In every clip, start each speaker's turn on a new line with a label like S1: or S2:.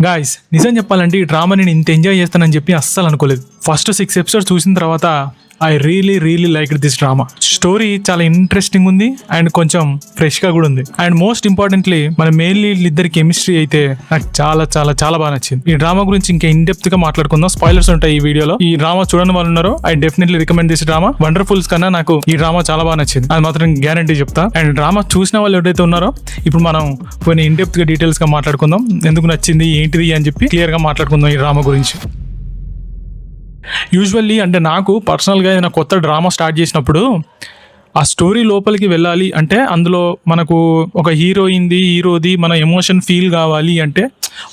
S1: Guys నిజం చెప్పాలంటే ఈ డ్రామా నేను ఇంత ఎంజాయ్ చేస్తానని చెప్పి అస్సలు అనుకోలేదు. ఫస్ట్ 6 ఎపిసోడ్స్ చూసిన తర్వాత I really like this drama. Story చాలా ఇంట్రెస్టింగ్ ఉంది అండ్ కొంచెం ఫ్రెష్ గా కూడా ఉంది. అండ్ మోస్ట్ ఇంపార్టెంట్లీ మన మెయిన్ లీడ్ ఇద్దరి కెమిస్ట్రీ అయితే నాకు చాలా బాగా నచ్చింది. ఈ డ్రామా గురించి ఇంకా ఇన్ డెప్త్ గా మాట్లాడుకుందాం. స్పాయిలర్స్ ఉంటాయి ఈ వీడియోలో. ఈ డ్రామా చూడని వాళ్ళు ఉన్నారు, I definitely recommend this drama. Wonderfuls కన్నా నాకు ఈ డ్రామా చాలా బాగా నచ్చింది, అది మాత్రం గ్యారంటీ చెప్తా. అండ్ డ్రామా చూసిన వాళ్ళు ఎవరైతే ఉన్నారో ఇప్పుడు మనం కొన్ని ఇన్ డెప్త్ గా డీటెయిల్స్ గా మాట్లాడుకుందాం. ఎందుకు నచ్చింది ఏంటిది అని చెప్పి క్లియర్ గా మాట్లాడుకుందాం ఈ డ్రామా గురించి. యూజువల్లీ అంటే నాకు పర్సనల్గా ఏదైనా కొత్త డ్రామా స్టార్ట్ చేసినప్పుడు ఆ స్టోరీ లోపలికి వెళ్ళాలి అంటే అందులో మనకు ఒక హీరోది మన ఎమోషన్ ఫీల్ కావాలి అంటే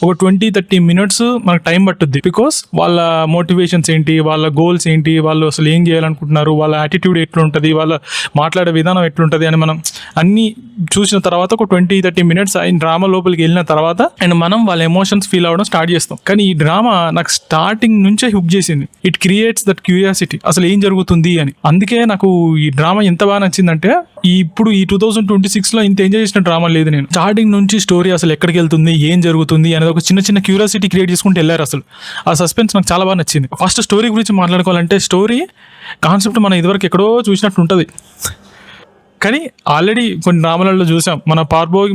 S1: ఒక 20-30 మినిట్స్ మనకు టైం పట్టుద్ది. బికాస్ వాళ్ళ మోటివేషన్స్ ఏంటి, వాళ్ళ గోల్స్ ఏంటి, వాళ్ళు అసలు ఏం చేయాలనుకుంటున్నారు, వాళ్ళ యాటిట్యూడ్ ఎట్లుంటుంది, వాళ్ళ మాట్లాడే విధానం ఎట్లుంటుంది అని మనం అన్ని చూసిన తర్వాత ఒక 20-30 మినిట్స్ ఆయన డ్రామా లోపలికి వెళ్ళిన తర్వాత అండ్ మనం వాళ్ళ ఎమోషన్స్ ఫీల్ అవ్వడం స్టార్ట్ చేస్తాం. కానీ ఈ డ్రామా నాకు స్టార్టింగ్ నుంచే హుక్ చేసింది. ఇట్ క్రియేట్స్ దట్ క్యూరియాసిటీ, అసలు ఏం జరుగుతుంది అని. అందుకే నాకు ఈ డ్రామా ఎంత బాగా నచ్చిందంటే ఇప్పుడు ఈ 2026లో ఇంత ఎంజాయ్ చేసిన డ్రామా లేదు. నేను స్టార్టింగ్ నుంచి స్టోరీ అసలు ఎక్కడికి వెళ్తుంది, ఏం జరుగుతుంది అనేది ఒక చిన్న క్యూరియాసిటీ క్రియేట్ చేసుకుంటూ వెళ్ళారు. అసలు ఆ సస్పెన్స్ నాకు చాలా బాగా నచ్చింది. ఫస్ట్ స్టోరీ గురించి మాట్లాడుకోవాలంటే స్టోరీ కాన్సెప్ట్ మనం ఇదివరకు ఎక్కడో చూసినట్టు ఉంటుంది, కానీ ఆల్రెడీ కొన్ని డ్రామాలలో చూసాం. మన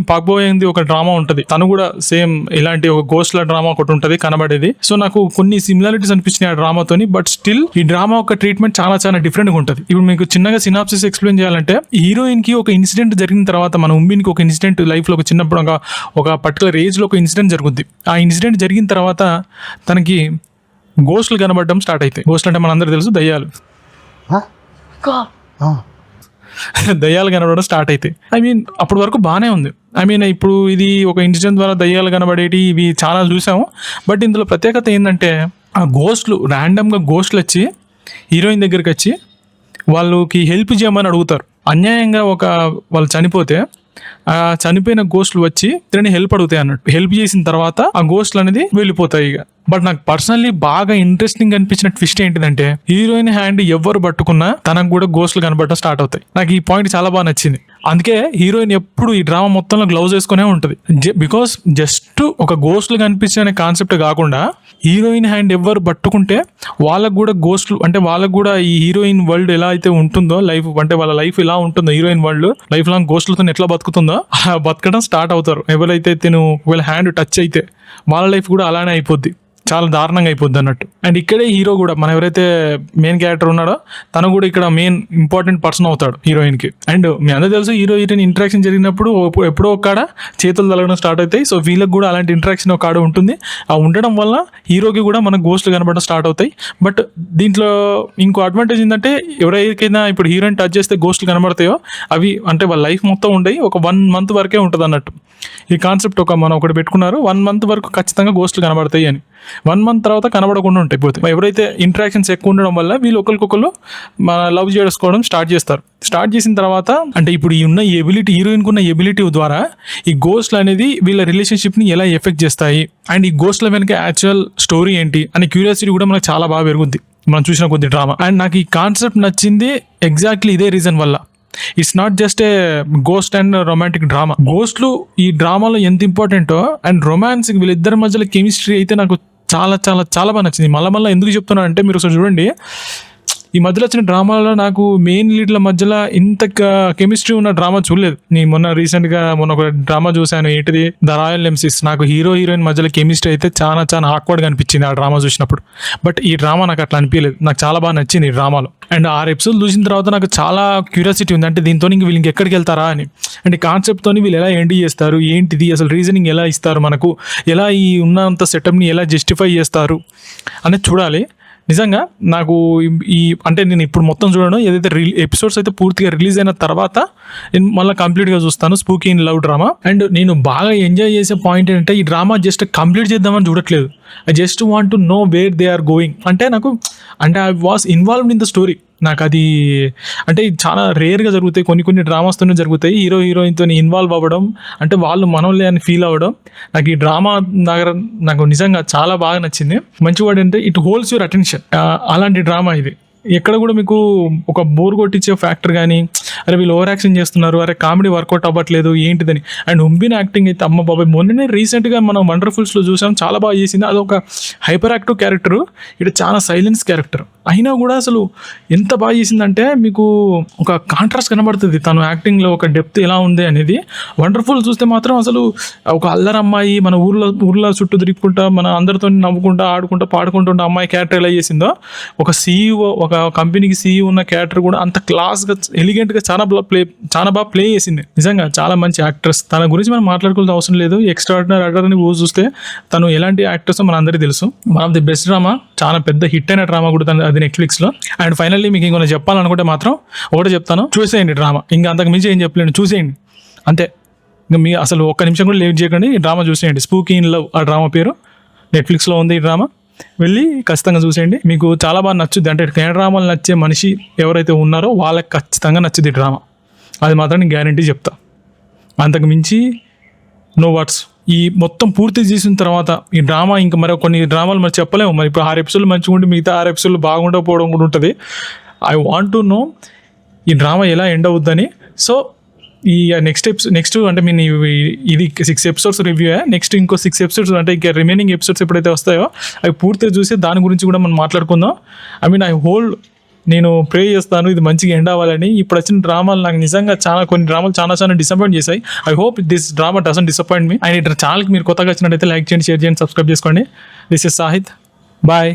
S1: పాక్బోయింది ఒక డ్రామా ఉంటుంది, తను కూడా సేమ్ ఇలాంటి ఒక గోస్ట్ల డ్రామా ఒకటి ఉంటుంది కనబడేది. సో నాకు కొన్ని సిమిలారిటీస్ అనిపించినాయి ఆ డ్రామాతోని. బట్ స్టిల్ ఈ డ్రామా ఒక ట్రీట్మెంట్ చాలా డిఫరెంట్గా ఉంటుంది. ఇప్పుడు మీకు చిన్నగా సినాప్సిస్ ఎక్స్ప్లెయిన్ చేయాలంటే, హీరోయిన్ కి ఒక ఇన్సిడెంట్ జరిగిన తర్వాత, మన ఉమ్మినికి ఒక ఇన్సిడెంట్ లైఫ్ లో ఒక చిన్నప్పుడు ఒక పర్టికులర్ ఏజ్ లో ఒక ఇన్సిడెంట్ జరుగుద్ది. ఆ ఇన్సిడెంట్ జరిగిన తర్వాత తనకి గోస్ట్లు కనబడడం స్టార్ట్ అవుతాయి. గోస్ట్లు అంటే మనందరూ తెలుసు, దయ్యాలు. దయ్యాలు కనబడడం స్టార్ట్ అవుతాయి. ఐ మీన్ అప్పటి వరకు బాగానే ఉంది. ఐ మీన్ ఇప్పుడు ఇది ఒక ఇన్సిడెంట్ ద్వారా దయ్యాలు కనబడేటి ఇవి చాలా చూసాము. బట్ ఇందులో ప్రత్యేకత ఏంటంటే ఆ గోస్ట్లు ర్యాండమ్గా గోస్ట్లు వచ్చి హీరోయిన్ దగ్గరికి వచ్చి వాళ్ళకి హెల్ప్ చేయమని అడుగుతారు. అన్యాయంగా వాళ్ళు చనిపోతే ఆ చనిపోయిన గోస్ట్లు వచ్చి తిరిగి హెల్ప్ అడుగుతాయి అన్నట్టు. హెల్ప్ చేసిన తర్వాత ఆ గోస్ట్లు అనేది వెళ్ళిపోతాయి ఇక. బట్ నాకు పర్సనల్లీ బాగా ఇంట్రెస్టింగ్ అనిపించిన ట్విస్ట్ ఏంటిదంటే, హీరోయిన్ హ్యాండ్ ఎవరు పట్టుకున్నా తనకు కూడా గోస్ట్లు కనబడటం స్టార్ట్ అవుతాయి. నాకు ఈ పాయింట్ చాలా బాగా నచ్చింది. అందుకే హీరోయిన్ ఎప్పుడు ఈ డ్రామా మొత్తంలో గ్లౌజ్ వేసుకునే ఉంటుంది. బికాస్ జస్ట్ ఒక గోస్ట్లు కనిపించే కాన్సెప్ట్ కాకుండా హీరోయిన్ హ్యాండ్ ఎవరు పట్టుకుంటే వాళ్ళకు కూడా గోస్ట్లు అంటే వాళ్ళకు కూడా ఈ హీరోయిన్ వరల్డ్ ఎలా అయితే ఉంటుందో లైఫ్ అంటే వాళ్ళ లైఫ్ ఎలా ఉంటుందో హీరోయిన్ వరల్డ్ లైఫ్ లాంగ్ గోస్ట్లతో ఎట్లా బతుకుతుందో అలా బతకడం స్టార్ట్ అవుతారు. ఎవరైతే ఒకవేళ హ్యాండ్ టచ్ అయితే వాళ్ళ లైఫ్ కూడా అలానే అయిపోద్ది, చాలా దారుణంగా అయిపోద్ది అన్నట్టు. అండ్ ఇక్కడే హీరో కూడా మన ఎవరైతే మెయిన్ క్యారెక్టర్ ఉన్నాడో తను కూడా ఇక్కడ మెయిన్ ఇంపార్టెంట్ పర్సన్ అవుతాడు హీరోయిన్ కి. అండ్ మీ అందరూ తెలుసు హీరోయిన్ ఇంటరాక్షన్ జరిగినప్పుడు ఎప్పుడో ఒక్కడ చేతులు తలగడం స్టార్ట్ అవుతాయి. సో వీళ్ళకి కూడా అలాంటి ఇంటరాక్షన్ ఒక ఉంటుంది. ఆ ఉండడం వల్ల హీరోకి కూడా మనకు గోస్ట్లు కనబడడం స్టార్ట్ అవుతాయి. బట్ దీంట్లో ఇంకో అడ్వాంటేజ్ ఏంటంటే, ఎవరైనా ఇప్పుడు హీరోయిన్ టచ్ చేస్తే గోస్ట్లు కనబడతాయో అవి అంటే వాళ్ళ లైఫ్ మొత్తం ఉండయి, ఒక 1 మంత్ వరకే ఉంటుంది అన్నట్టు. ఈ కాన్సెప్ట్ మనం ఒకటి పెట్టుకున్నారు, 1 మంత్ వరకు ఖచ్చితంగా గోస్ట్లు కనబడతాయి అని. 1 మంత్ తర్వాత కనబడకుండా ఉంటాయి పోతే. ఎవరైతే ఇంటరాక్షన్స్ ఎక్కువ ఉండడం వల్ల వీళ్ళు ఒకరికొకరు లవ్ చేసుకోవడం స్టార్ట్ చేస్తారు. స్టార్ట్ చేసిన తర్వాత అంటే ఇప్పుడు ఈ ఎబిలిటీ హీరోయిన్ కున్న ఎబిలిటీ ద్వారా ఈ గోస్ట్లు అనేది వీళ్ళ రిలేషన్షిప్ ని ఎలా ఎఫెక్ట్ చేస్తాయి అండ్ ఈ గోస్ట్ల వెనక యాక్చువల్ స్టోరీ ఏంటి అనే క్యూరియాసిటీ కూడా మనకు చాలా బాగా పెరుగుద్ది మనం చూసిన కొద్ది డ్రామా. అండ్ నాకు ఈ కాన్సెప్ట్ నచ్చింది ఎగ్జాక్ట్లీ ఇదే రీజన్ వల్ల. It's not just a ghost and romantic drama. గోస్ట్లు ఈ డ్రామాలో ఎంత ఇంపార్టెంటో అండ్ రొమాన్స్ వీళ్ళిద్దరి మధ్యలో కెమిస్ట్రీ అయితే నాకు చాలా బాగా నచ్చింది. మళ్ళీ ఎందుకు చెప్తున్నా అంటే, మీరు ఒకసారి చూడండి ఈ మధ్యలో వచ్చిన డ్రామాలో నాకు మెయిన్ లీడ్ల మధ్యలో ఇంత కెమిస్ట్రీ ఉన్న డ్రామా చూడలేదు. నేను మొన్న ఒక డ్రామా చూశాను, ఏంటిది ద రాయల్ నెమ్సిస్. నాకు హీరోయిన్ మధ్యలో కెమిస్ట్రీ అయితే చాలా ఆక్వర్డ్గా అనిపించింది ఆ డ్రామా చూసినప్పుడు. బట్ ఈ డ్రామా నాకు అట్లా అనిపించలేదు, నాకు చాలా బాగా నచ్చింది ఈ డ్రామాలో. అండ్ 6 ఎపిసోడ్ చూసిన తర్వాత నాకు చాలా క్యూరియాసిటీ ఉంది, అంటే దీంతో వీళ్ళు ఎక్కడికి వెళ్తారా అని. అంటే కాన్సెప్ట్తో వీళ్ళు ఎలా ఎండ్ చేస్తారు, ఏంటిది అసలు రీజనింగ్ ఎలా ఇస్తారు మనకు, ఎలా ఈ ఉన్నంత సెటప్ని ఎలా జస్టిఫై చేస్తారు అనేది చూడాలి. నిజంగా నాకు అంటే నేను ఇప్పుడు మొత్తం చూడను, ఏదైతే ఎపిసోడ్స్ అయితే పూర్తిగా రిలీజ్ అయిన తర్వాత నేను మళ్ళీ కంప్లీట్గా చూస్తాను spooky in love drama. And నేను బాగా ఎంజాయ్ చేసే పాయింట్ ఏంటంటే, ఈ డ్రామా జస్ట్ కంప్లీట్ చేద్దామని చూడట్లేదు. I just want to know where they are going. అంటే I was involved in the story. నాకు అది అంటే చాలా రేర్గా జరుగుతాయి, కొన్ని డ్రామాస్తోనే జరుగుతాయి. హీరోయిన్తో ఇన్వాల్వ్ అవ్వడం అంటే వాళ్ళు మనోళ్ళే అని ఫీల్ అవ్వడం. నాకు ఈ డ్రామా నాకు నిజంగా చాలా బాగా నచ్చింది. మంచి వర్డ్ అంటే ఇట్ హోల్డ్స్ యువర్ అటెన్షన్. అలాంటి డ్రామా ఇది. ఎక్కడ కూడా మీకు ఒక బోర్ కొట్టించే ఫ్యాక్టర్ కానీ అరే వీళ్ళు ఓవర్ యాక్షన్ చేస్తున్నారు, అరే కామెడీ వర్కౌట్ అవ్వట్లేదు ఏంటిదని. అండ్ హుంబిన్ యాక్టింగ్ అయితే అమ్మ బాబాయ్, మొన్ననే రీసెంట్గా మనం వండర్ఫుల్స్లో చూసాం, చాలా బాగా చేసింది. అదొక హైపర్ యాక్టివ్ క్యారెక్టర్, ఇటు చాలా సైలెన్స్ క్యారెక్టర్ అయినా కూడా అసలు ఎంత బాగా చేసిందంటే మీకు ఒక కాంట్రాస్ట్ కనబడుతుంది తను యాక్టింగ్లో ఒక డెప్త్ ఎలా ఉంది అనేది. వండర్ఫుల్ చూస్తే మాత్రం అసలు ఒక అల్లరి అమ్మాయి మన ఊర్లో చుట్టూ తిరుగుకుంటా మన అందరితో నవ్వుకుంటా ఆడుకుంటా పాడుకుంటూ ఉన్న అమ్మాయి క్యారెక్టర్ ఎలా చేసిందో, ఒక సీఈఓ ఒక కంపెనీకి సీఈఓ ఉన్న క్యారెక్టర్ కూడా అంత క్లాస్గా ఎలిగెంట్గా చాలా బాగా ప్లే చేసింది. నిజంగా చాలా మంచి యాక్ట్రెస్. తన గురించి మనం మాట్లాడుకోవాల్సిన అవసరం లేదు. ఎక్స్ట్రాడినరీ యాక్టర్ అని చూస్తే తను ఎలాంటి యాక్టర్స్ మన అందరికీ తెలుసు. One of the best drama, చాలా పెద్ద హిట్ అయిన డ్రామా కూడా అది నెట్ఫ్లిక్స్లో. అండ్ ఫైనల్లీ మీకు ఇంకొన్ని చెప్పాలనుకుంటే మాత్రం ఒకటే చెప్తాను, చూసేయండి డ్రామా. ఇంకా అంతకు మించి ఏం చెప్పలేండి, చూసేయండి అంతే. ఇంకా మీ అసలు ఒక్క నిమిషం కూడా లేట్ చేయకండి, ఈ డ్రామా చూసేయండి. స్పూకీ ఇన్ లవ్ ఆ డ్రామా పేరు, నెట్ఫ్లిక్స్లో ఉంది ఈ డ్రామా. వెళ్ళి ఖచ్చితంగా చూసేయండి, మీకు చాలా బాగా నచ్చుద్ది. అంటే డ్రామాలు నచ్చే మనిషి ఎవరైతే ఉన్నారో వాళ్ళకి ఖచ్చితంగా నచ్చుద్ది ఈ డ్రామా, అది మాత్రం నేను గ్యారంటీ చెప్తా. అంతకు మించి నో వర్డ్స్. ఈ మొత్తం పూర్తి చేసిన తర్వాత ఈ డ్రామా ఇంకా మరి కొన్ని డ్రామాలు మరి చెప్పలేము. మరి ఇప్పుడు 6 ఎపిసోడ్లు మంచిగా ఉంటే మిగతా 6 ఎపిసోడ్లు బాగుండకపోవడం కూడా ఉంటుంది. ఐ వాంట్ టు నో ఈ డ్రామా ఎలా ఎండ్ అవుద్దని. సో ఈ నెక్స్ట్ అంటే మీ ఇది 6 ఎపిసోడ్స్ రివ్యూ, నెక్స్ట్ ఇంకో 6 ఎపిసోడ్స్ అంటే ఇంకా రిమైనింగ్ ఎపిసోడ్స్ ఎప్పుడైతే వస్తాయో అవి పూర్తిగా చూసి దాని గురించి కూడా మనం మాట్లాడుకుందాం. నేను ప్రే చేస్తాను ఇది మంచిగా ఎండ్ అవ్వాలని. ఇప్పుడు వచ్చిన డ్రామాలు నాకు నిజంగా కొన్ని డ్రామాలు చాలా డిసప్పాయింట్ చేశాయి. I hope this drama doesn't disappoint me. And ఛానల్కి మీరు కొత్తగా వచ్చినట్టయితే లైక్ చేయండి, షేర్ చేయండి, సబ్స్క్రైబ్ చేసుకోండి. This is Sahid, bye.